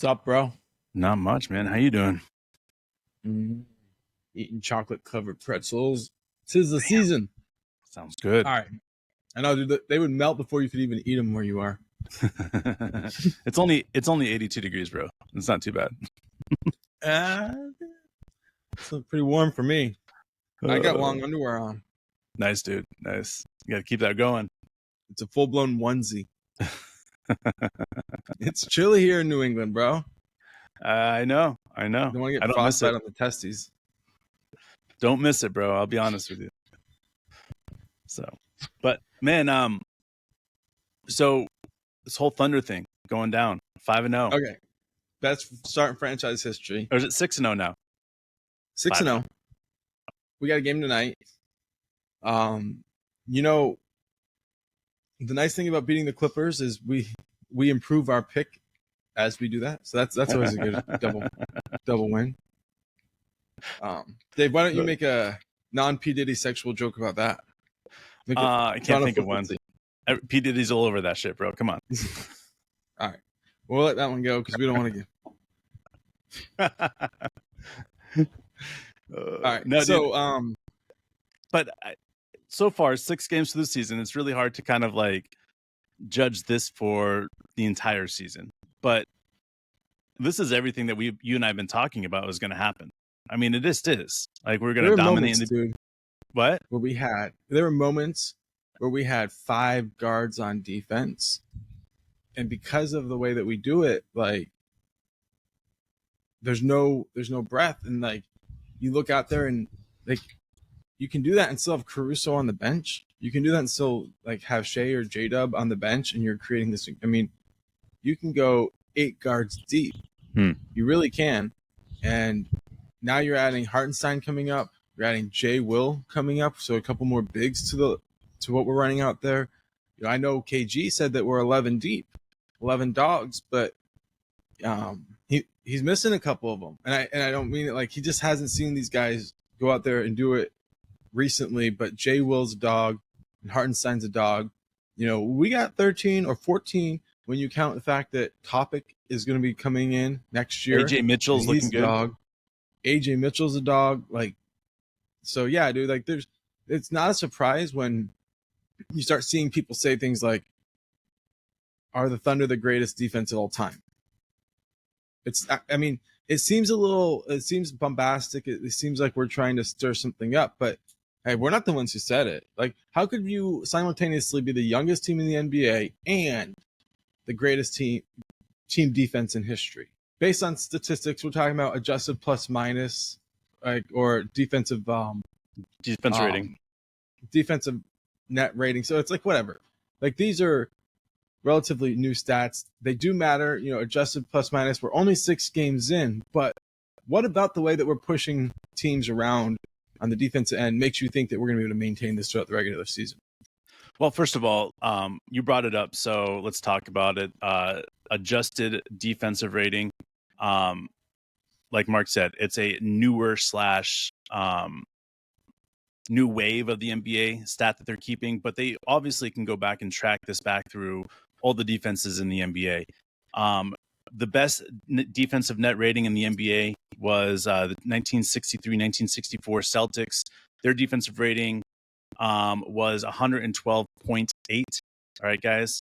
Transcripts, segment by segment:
What's up, bro? Not much, man. How you doing? Eating chocolate-covered pretzels. 'Tis the season. Sounds good. All right. I know, dude. They would melt before you could even eat them where you are. It's only 82 degrees, bro. It's not too bad. It's pretty warm for me. I got long underwear on. Nice, dude. Nice. You got to keep that going. It's a full-blown onesie. It's chilly here in New England, bro. I know. Don't want to get frostbite on the testes. Don't miss it, bro. I'll be honest with you. So, but man, so this whole Thunder thing going down 5-0. Okay, best start in franchise history. Or is it 6-0 now? 6-0. We got a game tonight. You know, the nice thing about beating the Clippers is we improve our pick as we do that. So that's always a good double win. Dave, why don't you make a non-P. Diddy sexual joke about that? I can't think of one. P. Diddy's all over that shit, bro. Come on. All right. We'll let that one go because we don't want to get... All right. No, so, dude. But so far, 6 games for the season. It's really hard to kind of like judge this for the entire season. But this is everything that you and I have been talking about was going to happen. I mean, it is. Like, we're going to dominate. Dude, what? There were moments where we had 5 guards on defense. And because of the way that we do it, like, there's no breath. And like, you look out there and like, you can do that and still have Caruso on the bench. You can do that and still like have Shea or J-Dub on the bench, and you're creating this. I mean, you can go 8 guards deep. You really can. And now you're adding Hartenstein coming up. You're adding Jay Will coming up. So a couple more bigs to what we're running out there. You know, I know KG said that we're 11 deep, 11 dogs, but he's missing a couple of them. And I don't mean it like he just hasn't seen these guys go out there and do it recently. But Jay Will's a dog and Hartenstein's a dog. You know, we got 13 or 14 when you count the fact that Topic is going to be coming in next year. AJ Mitchell's looking good. Dog. AJ Mitchell's a dog. Like, so yeah, dude, like it's not a surprise when you start seeing people say things like, are the Thunder the greatest defense of all time? I mean, it seems bombastic. It seems like we're trying to stir something up, but hey, we're not the ones who said it. Like, how could you simultaneously be the youngest team in the NBA and the greatest team defense in history? Based on statistics, we're talking about adjusted plus minus, like, or defensive rating, defensive net rating. So it's like whatever. Like, these are relatively new stats. They do matter, you know, adjusted plus minus. We're only 6 games in, but what about the way that we're pushing teams around on the defensive end makes you think that we're going to be able to maintain this throughout the regular season? Well, first of all, you brought it up, so let's talk about it. Adjusted defensive rating. Like Mark said, it's a newer new wave of the NBA stat that they're keeping, but they obviously can go back and track this back through all the defenses in the NBA. The best defensive net rating in the NBA was the 1963-1964 Celtics. Their defensive rating was 112.8. All right, guys.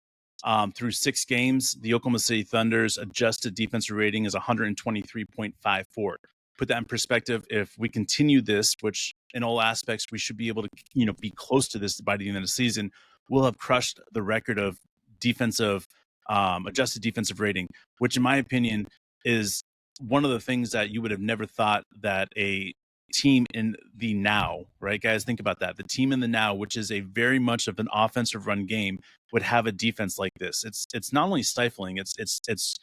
Through 6 games, the Oklahoma City Thunder's adjusted defensive rating is 123.54. Put that in perspective, if we continue this, which in all aspects we should be able to, you know, be close to this by the end of the season, we'll have crushed the record of defensive adjusted defensive rating, which in my opinion is one of the things that you would have never thought that a team in the now, right, guys? Think about that. The team in the now, which is a very much of an offensive run game, would have a defense like this. It's not only stifling, it's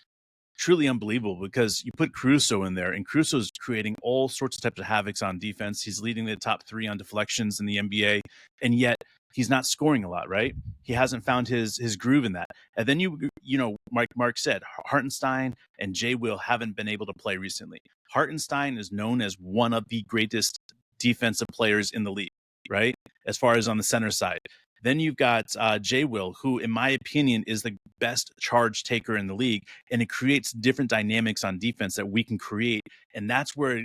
truly unbelievable because you put Caruso in there, and Caruso's creating all sorts of types of havocs on defense. He's leading the top 3 on deflections in the NBA, and yet he's not scoring a lot, right? He hasn't found his groove in that. And then you know, Mark said, Hartenstein and Jay Will haven't been able to play recently. Hartenstein is known as one of the greatest defensive players in the league, right? As far as on the center side. Then you've got Jay Will, who, in my opinion, is the best charge taker in the league, and it creates different dynamics on defense that we can create. And that's where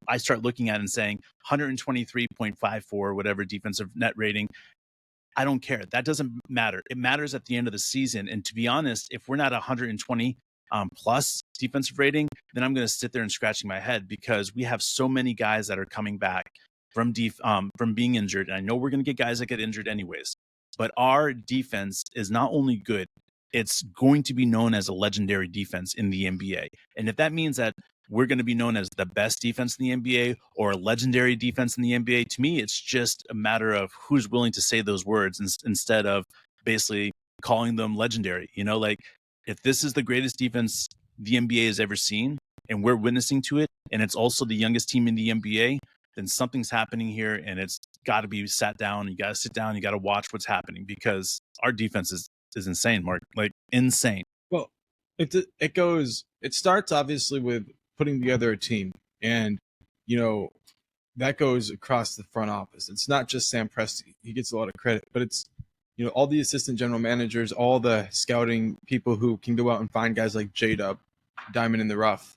I start looking at and saying 123.54, whatever defensive net rating. I don't care. That doesn't matter. It matters at the end of the season. And to be honest, if we're not 120 plus defensive rating, then I'm going to sit there and scratching my head, because we have so many guys that are coming back from being injured. And I know we're going to get guys that get injured anyways, but our defense is not only good, it's going to be known as a legendary defense in the NBA. And if that means that we're going to be known as the best defense in the NBA or a legendary defense in the NBA, to me, it's just a matter of who's willing to say those words instead of basically calling them legendary. You know, like, if this is the greatest defense the NBA has ever seen and we're witnessing to it, and it's also the youngest team in the NBA, then something's happening here, and it's got to be sat down. You got to sit down. You got to watch what's happening, because our defense is insane, Mark, like insane. Well, it starts obviously with putting together a team, and that goes across the front office. It's not just Sam Presti. He gets a lot of credit, but it's all the assistant general managers, all the scouting people who can go out and find guys like J-Dub, diamond in the rough.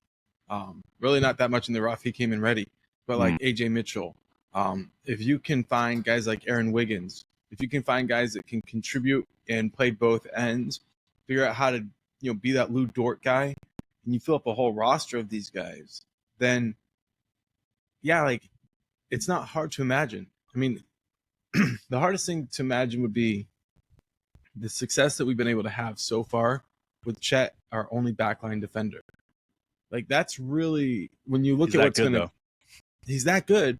Really not that much in the rough. He came in ready, but like AJ Mitchell. If you can find guys like Aaron Wiggins, if you can find guys that can contribute and play both ends, figure out how to be that Lou Dort guy, and you fill up a whole roster of these guys, then like, it's not hard to imagine. I mean, the hardest thing to imagine would be the success that we've been able to have so far with Chet, our only backline defender. Like, that's really, when you look at what's going to, he's that good.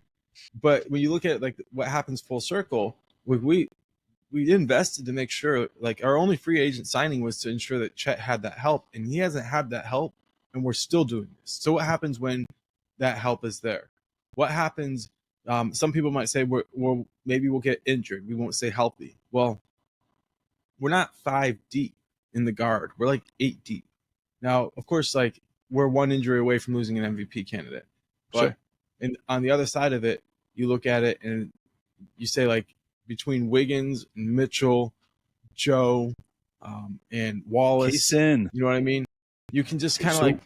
But when you look at like what happens full circle, we invested to make sure, like, our only free agent signing was to ensure that Chet had that help, and he hasn't had that help, and we're still doing this. So what happens when that help is there? What happens? Some people might say, maybe we'll get injured. We won't stay healthy. Well, we're not 5 deep in the guard. We're like 8 deep. Now, of course, like, we're one injury away from losing an MVP candidate. But Sure. And on the other side of it, you look at it and you say, like, between Wiggins, Mitchell, Joe, and Wallace, Kaysen. you know what I mean? You can just kind of like,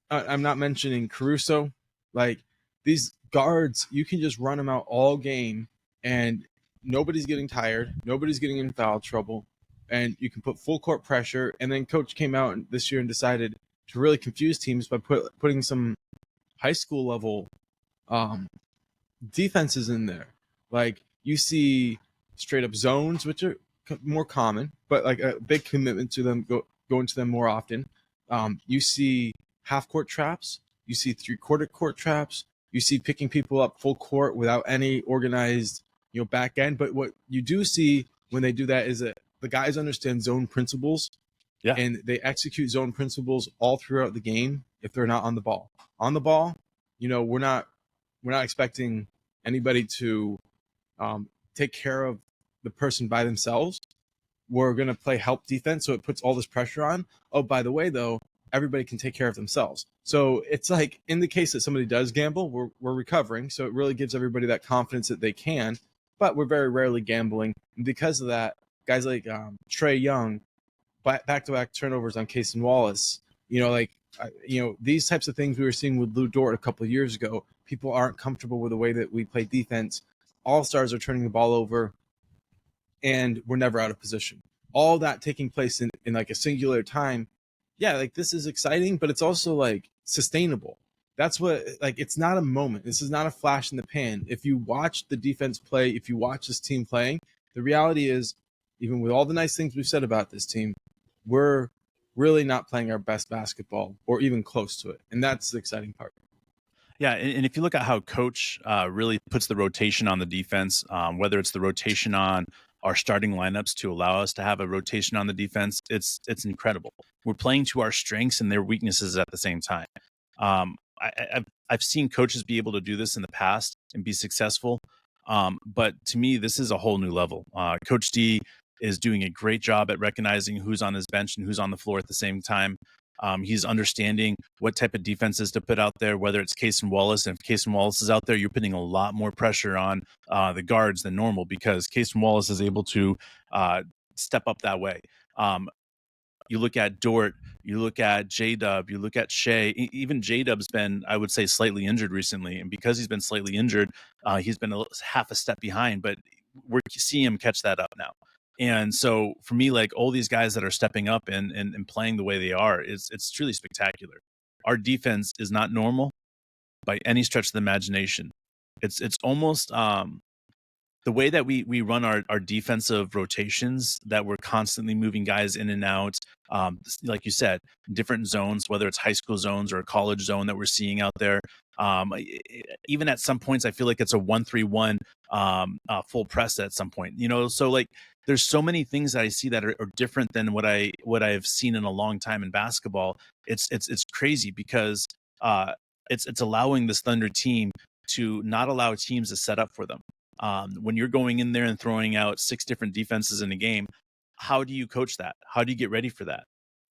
I'm not mentioning Caruso, like, these guards, you can just run them out all game, and nobody's getting tired, nobody's getting in foul trouble, and you can put full court pressure. And then coach came out this year and decided to really confuse teams by putting some high school level defenses in there. Like, you see straight up zones, which are more common, but like a big commitment to them, going to them more often. You see half court traps, you see 3/4 court traps, you see picking people up full court without any organized back end. But what you do see when they do that is that the guys understand zone principles, and they execute zone principles all throughout the game. If they're not on the ball, we're not expecting anybody to take care of the person by themselves. We're going to play help defense, so it puts all this pressure on. Oh, by the way, though, everybody can take care of themselves. So it's like, in the case that somebody does gamble, we're recovering. So it really gives everybody that confidence that they can, but we're very rarely gambling. And because of that, guys like Trae Young, back-to-back turnovers on Case and Wallace, these types of things we were seeing with Lou Dort a couple of years ago. People aren't comfortable with the way that we play defense. All-stars are turning the ball over, and we're never out of position. All that taking place in like a singular time. Yeah, like, this is exciting, but it's also like sustainable. That's what, like, it's not a moment. This is not a flash in the pan. If you watch the defense play, if you watch this team playing, the reality is, even with all the nice things we've said about this team, we're really not playing our best basketball or even close to it. And that's the exciting part. Yeah, and if you look at how coach really puts the rotation on the defense, whether it's the rotation on our starting lineups to allow us to have a rotation on the defense, it's incredible. We're playing to our strengths and their weaknesses at the same time. I've seen coaches be able to do this in the past and be successful, but to me, this is a whole new level. Coach D is doing a great job at recognizing who's on his bench and who's on the floor at the same time. He's understanding what type of defenses to put out there, whether it's Case and Wallace. And if Case and Wallace is out there, you're putting a lot more pressure on the guards than normal, because Case and Wallace is able to step up that way. You look at Dort, you look at J-Dub, you look at Shea. Even J-Dub's been, I would say, slightly injured recently. And because he's been slightly injured, he's been half a step behind, but we're seeing him catch that up now. And so for me, like, all these guys that are stepping up and playing the way they are, it's truly spectacular. Our defense is not normal by any stretch of the imagination. It's almost the way that we run our defensive rotations, that we're constantly moving guys in and out, like you said, different zones, whether it's high school zones or a college zone that we're seeing out there. Even at some points, I feel like it's a 1-3-1 full press at some point, so like there's so many things that I see that are different than what I've seen in a long time in basketball. It's crazy, because it's allowing this Thunder team to not allow teams to set up for them. When you're going in there and throwing out 6 different defenses in a game, how do you coach that? How do you get ready for that?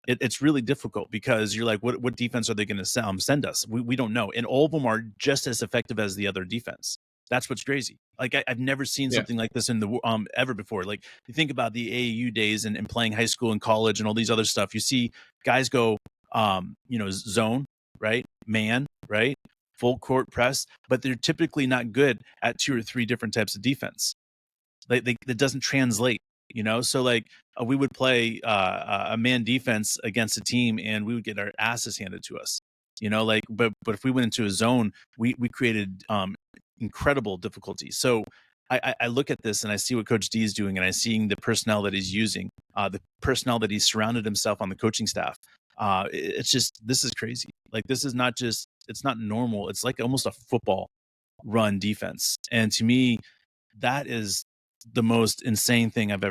It's really difficult, because you're like, what defense are they going to send us? We don't know. And all of them are just as effective as the other defense. That's what's crazy. Like, I've never seen something like this in the ever before. Like, you think about the AAU days and playing high school and college and all these other stuff. You see guys go, zone, right? Man, right? Full court press, but they're typically not good at 2 or 3 different types of defense. That doesn't translate, So like, we would play a man defense against a team, and we would get our asses handed to us, But if we went into a zone, we created incredible difficulty. So I look at this and I see what Coach D is doing, and I seeing the personnel that he's using, the personnel that he's surrounded himself on the coaching staff. It's just, this is crazy. Like, this is not just, it's not normal. It's like almost a football run defense. And to me, that is the most insane thing I've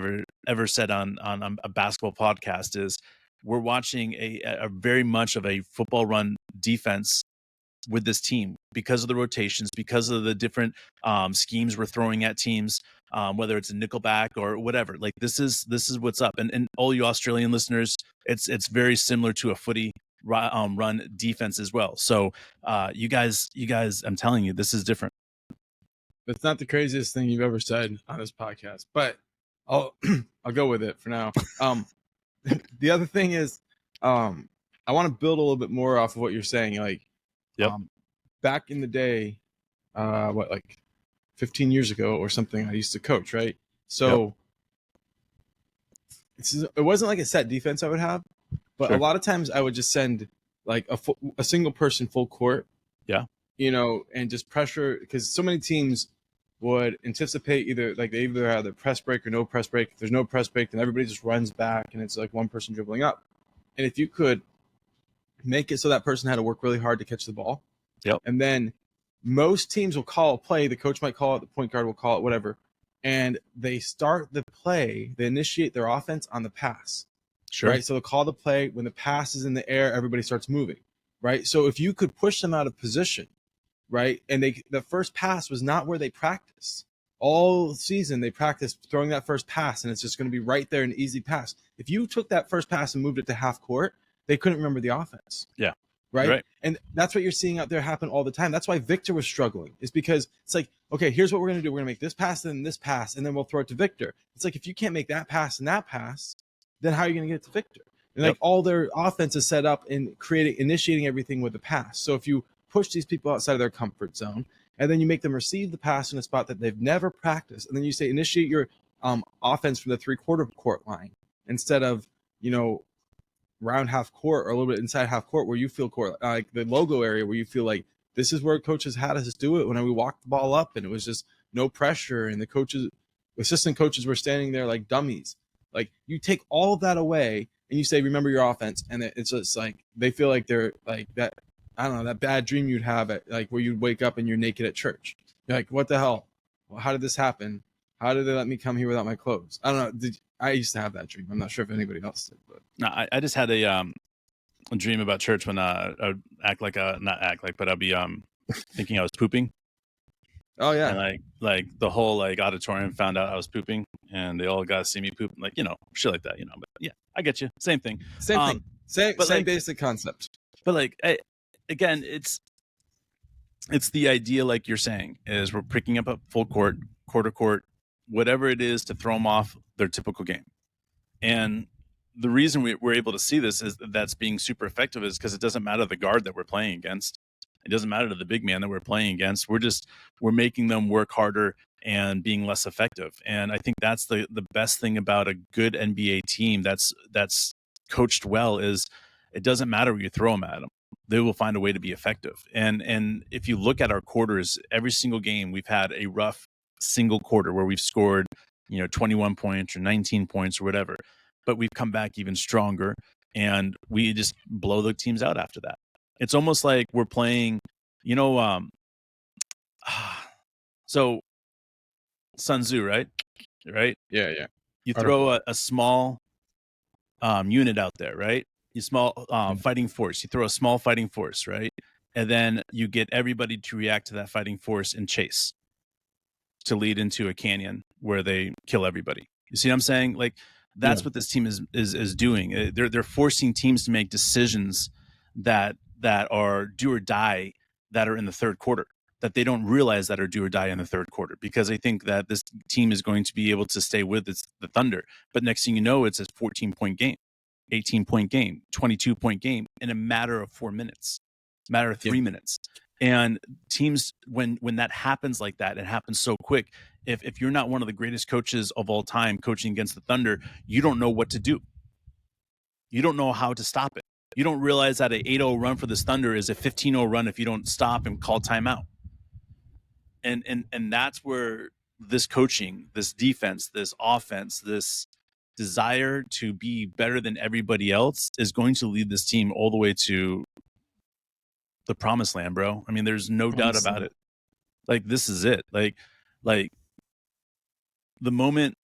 ever said on a basketball podcast. Is we're watching a very much of a football run defense with this team, because of the rotations, because of the different schemes we're throwing at teams, whether it's a nickelback or whatever. Like, this is what's up. And all you Australian listeners, it's very similar to a footy run defense as well. So you guys, I'm telling you, this is different. It's not the craziest thing you've ever said on this podcast, but I'll go with it for now. The other thing is, I want to build a little bit more off of what you're saying. Like, back in the day, like 15 years ago or something, I used to coach, right? So it wasn't like a set defense I would have, but a lot of times I would just send like a single person full court, and just pressure, because so many teams would anticipate they either have the press break or no press break. If there's no press break, then everybody just runs back, and it's like one person dribbling up. And if you could make it so that person had to work really hard to catch the ball, and then most teams will call a play. The coach might call it, the point guard will call it, whatever, and they start the play. They initiate their offense on the pass. Sure. Right. So they'll call the play when the pass is in the air, everybody starts moving. Right. So if you could push them out of position, right, and the first pass was not where they practiced. All season they practiced throwing that first pass, and it's just going to be right there, an easy pass. If you took that first pass and moved it to half court, they couldn't remember the offense. Yeah. Right? And that's what you're seeing out there happen all the time. That's why Victor was struggling, is because it's like, okay, here's what we're going to do. We're going to make this pass, and then this pass, and then we'll throw it to Victor. It's like, if you can't make that pass and that pass, then how are you going to get it to Victor? And like, all their offense is set up in initiating everything with the pass. So if you push these people outside of their comfort zone, and then you make them receive the pass in a spot that they've never practiced, and then you say initiate your offense from the 3/4 court line instead of round half court, or a little bit inside half court where you feel court, like the logo area where you feel like this is where coaches had us do it when we walked the ball up, and it was just no pressure, and the assistant coaches were standing there like dummies. Like, you take all of that away and you say remember your offense, and it's just like they feel like they're like that. I don't know, that bad dream you'd have at like where you'd wake up and you're naked at church. You're like, what the hell? Well, how did this happen? How did they let me come here without my clothes? I don't know. I used to have that dream. I'm not sure if anybody else did, but no, I just had a dream about church when I would but I'd be thinking I was pooping. Oh yeah. And like the whole auditorium found out I was pooping, and they all got to see me poop, shit like that, but yeah, I get you. Same thing. Same basic concept. But like, again, it's the idea, like you're saying, is we're picking up a full court, quarter court, whatever it is to throw them off their typical game. And the reason we're able to see this is that's being super effective is because it doesn't matter the guard that we're playing against. It doesn't matter to the big man that we're playing against. We're making them work harder and being less effective. And I think that's the best thing about a good NBA team that's coached well is it doesn't matter where you throw them at them. They will find a way to be effective. And if you look at our quarters, every single game we've had a rough single quarter where we've scored, 21 points or 19 points or whatever, but we've come back even stronger and we just blow the teams out after that. It's almost like we're playing, so Sun Tzu, right? Yeah. You throw a small unit out there, right? You fighting force. You throw a small fighting force, right? And then you get everybody to react to that fighting force and chase to lead into a canyon where they kill everybody. You see what I'm saying? Like that's what this team is doing. They're forcing teams to make decisions that are do or die that are in the third quarter, that they don't realize that are do or die in the third quarter, because they think that this team is going to be able to stay with the Thunder. But next thing you know, it's a 14-point game, 18-point game, 22-point game in a matter of 4 minutes, matter of 3 minutes. And teams, when that happens like that, it happens so quick. If you're not one of the greatest coaches of all time coaching against the Thunder, you don't know what to do. You don't know how to stop it. You don't realize that an 8-0 run for this Thunder is a 15-0 run if you don't stop and call timeout. And that's where this coaching, this defense, this offense, this desire to be better than everybody else is going to lead this team all the way to the promised land, bro. I mean, there's no doubt about it. Like, this is it. Like the moment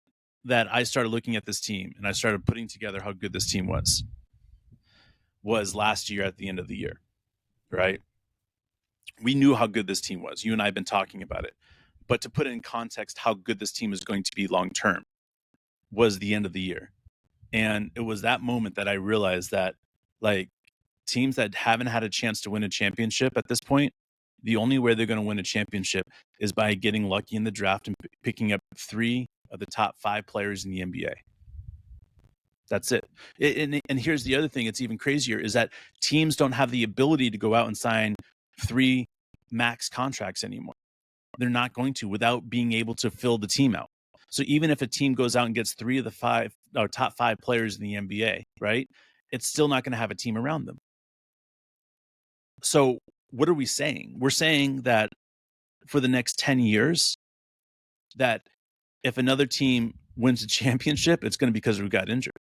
that I started looking at this team and I started putting together how good this team was last year at the end of the year, right? We knew how good this team was. You and I have been talking about it. But to put it in context, how good this team is going to be long-term was the end of the year. And it was that moment that I realized that, like, teams that haven't had a chance to win a championship at this point, the only way they're going to win a championship is by getting lucky in the draft and picking up 3 of the top 5 players in the NBA. That's it. And here's the other thing, it's even crazier, is that teams don't have the ability to go out and sign 3 max contracts anymore. They're not going to, without being able to fill the team out. So even if a team goes out and gets 3 of the 5 or top 5 players in the NBA, right, it's still not going to have a team around them. So what are we saying? We're saying that for the next 10 years, that if another team wins a championship, it's going to be because we got injured.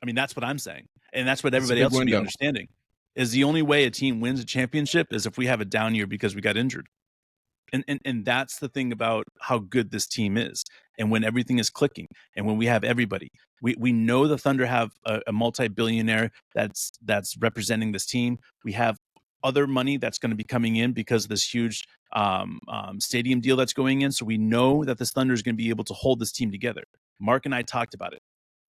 I mean, that's what I'm saying. And that's what everybody else should be understanding. Is the only way a team wins a championship is if we have a down year because we got injured. And that's the thing about how good this team is. And when everything is clicking and when we have everybody, we know the Thunder have a multi-billionaire that's representing this team. We have other money that's going to be coming in because of this huge stadium deal that's going in. So we know that this Thunder is going to be able to hold this team together. Mark and I talked about it.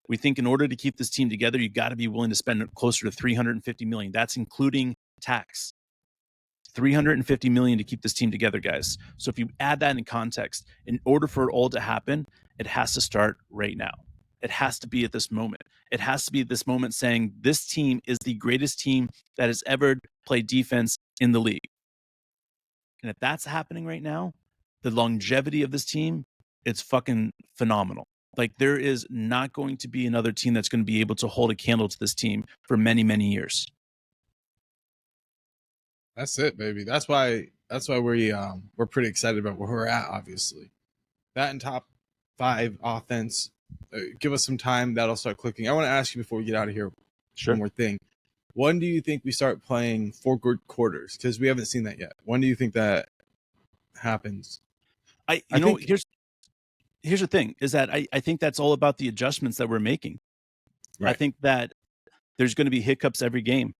We think in order to keep this team together, you got to be willing to spend closer to $350 million. That's including tax. $350 million to keep this team together, guys. So if you add that in context, in order for it all to happen, it has to start right now. It has to be at this moment. It has to be at this moment saying this team is the greatest team that has ever played defense in the league. And if that's happening right now, the longevity of this team, it's fucking phenomenal. Like, there is not going to be another team that's going to be able to hold a candle to this team for many, many years. That's it, baby. That's why we're pretty excited about where we're at, obviously. That and top 5 offense. Give us some time. That'll start clicking. I want to ask you before we get out of here, one more thing. When do you think we start playing 4 good quarters? Because we haven't seen that yet. When do you think that happens? Here's the thing, is that I think that's all about the adjustments that we're making. Right. I think that there's going to be hiccups every game.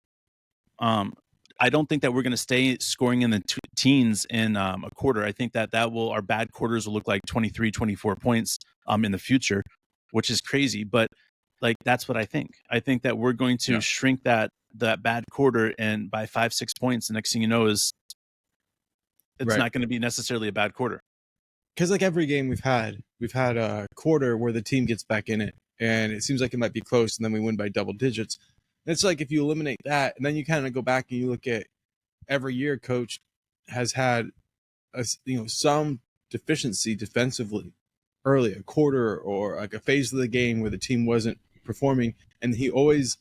I don't think that we're going to stay scoring in the teens in a quarter. I think that our bad quarters will look like 23, 24 points in the future. which is crazy. But like, that's what I think. I think that we're going to shrink that bad quarter, and by 5-6 points, the next thing you know is it's not going to be necessarily a bad quarter. Because like every game we've had a quarter where the team gets back in it, and it seems like it might be close, and then we win by double digits. And it's like if you eliminate that, and then you kind of go back and you look at every year, coach has had some deficiency defensively early, a quarter or like a phase of the game where the team wasn't performing, and he always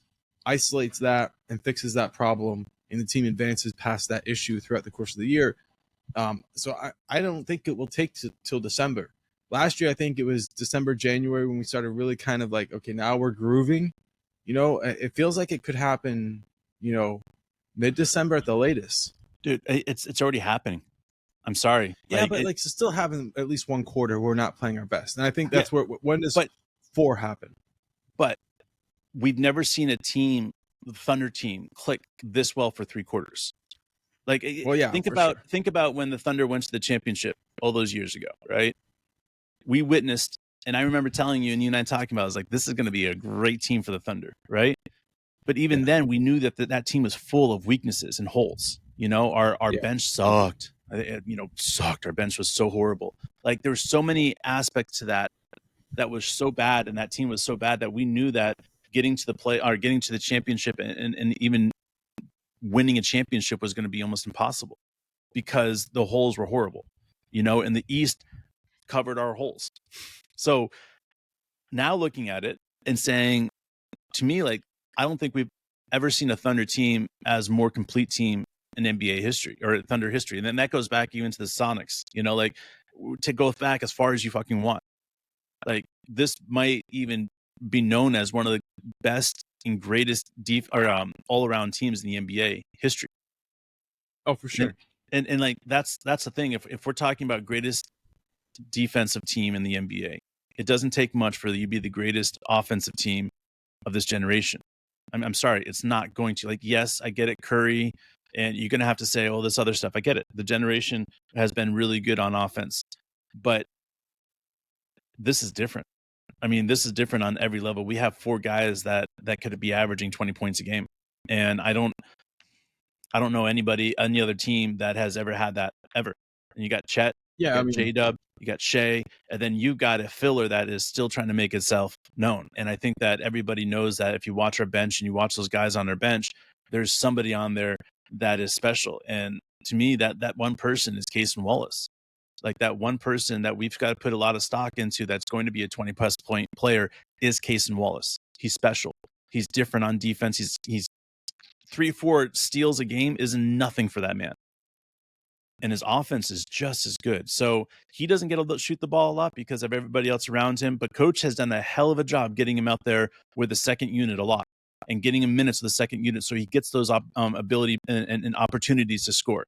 isolates that and fixes that problem, and the team advances past that issue throughout the course of the year. So I don't think it will take till December. Last year, I think it was December, January when we started really kind of like, okay, now we're grooving. It feels like it could happen, mid-December at the latest. Dude, it's already happening. I'm sorry. Yeah, but still having at least one quarter we're not playing our best. And I think that's when does 4 happen? But we've never seen a team, the Thunder team, click this well for 3 quarters. Like, think about when the Thunder went to the championship all those years ago, right? We witnessed, and I remember telling you, and you and I talking about, I was like, this is going to be a great team for the Thunder, right? But even then, we knew that team was full of weaknesses and holes. Our bench sucked. Sucked. Our bench was so horrible. Like, there were so many aspects to that was so bad, and that team was so bad that we knew that getting to the championship and even winning a championship was going to be almost impossible because the holes were horrible, and the East covered our holes. So now looking at it and saying, to me, like, I don't think we've ever seen a Thunder team as more complete team in NBA history or Thunder history. And then that goes back even to the Sonics, like, to go back as far as you fucking want. Like, this might even be known as one of the best and greatest all-around teams in the NBA history. Oh, for sure. And like, that's the thing. If we're talking about greatest defensive team in the NBA, it doesn't take much for you to be the greatest offensive team of this generation. I'm sorry, it's not going to. Like, yes, I get it, Curry, and you're going to have to say all this other stuff. I get it. The generation has been really good on offense, but this is different. I mean, this is different on every level. We have 4 guys that could be averaging 20 points a game. And I don't know any other team that has ever had that ever. And you got Chet, J-Dub, you got Shea, and then you got a filler that is still trying to make itself known. And I think that everybody knows that if you watch our bench and you watch those guys on our bench, there's somebody on there that is special. And to me, that one person is Cason Wallace. Like, that one person that we've got to put a lot of stock into that's going to be a 20-plus point player is Cason Wallace. He's special. He's different on defense. He's 3-4 steals a game is nothing for that man. And his offense is just as good. So he doesn't get to shoot the ball a lot because of everybody else around him. But coach has done a hell of a job getting him out there with the second unit a lot and getting him minutes with the second unit so he gets those ability and opportunities to score.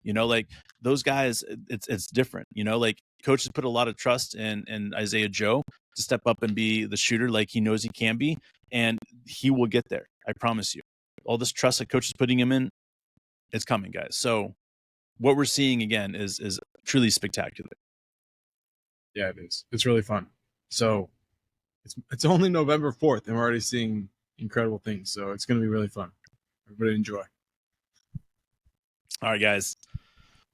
Like, those guys, it's different. Like, coach has put a lot of trust in Isaiah Joe to step up and be the shooter like he knows he can be, and he will get there. I promise you. All this trust that coach is putting him in, it's coming, guys. So what we're seeing again is truly spectacular. Yeah, it is. It's really fun. So it's only November 4th, and we're already seeing incredible things. So it's going to be really fun. Everybody enjoy. All right, guys.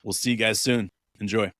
We'll see you guys soon. Enjoy.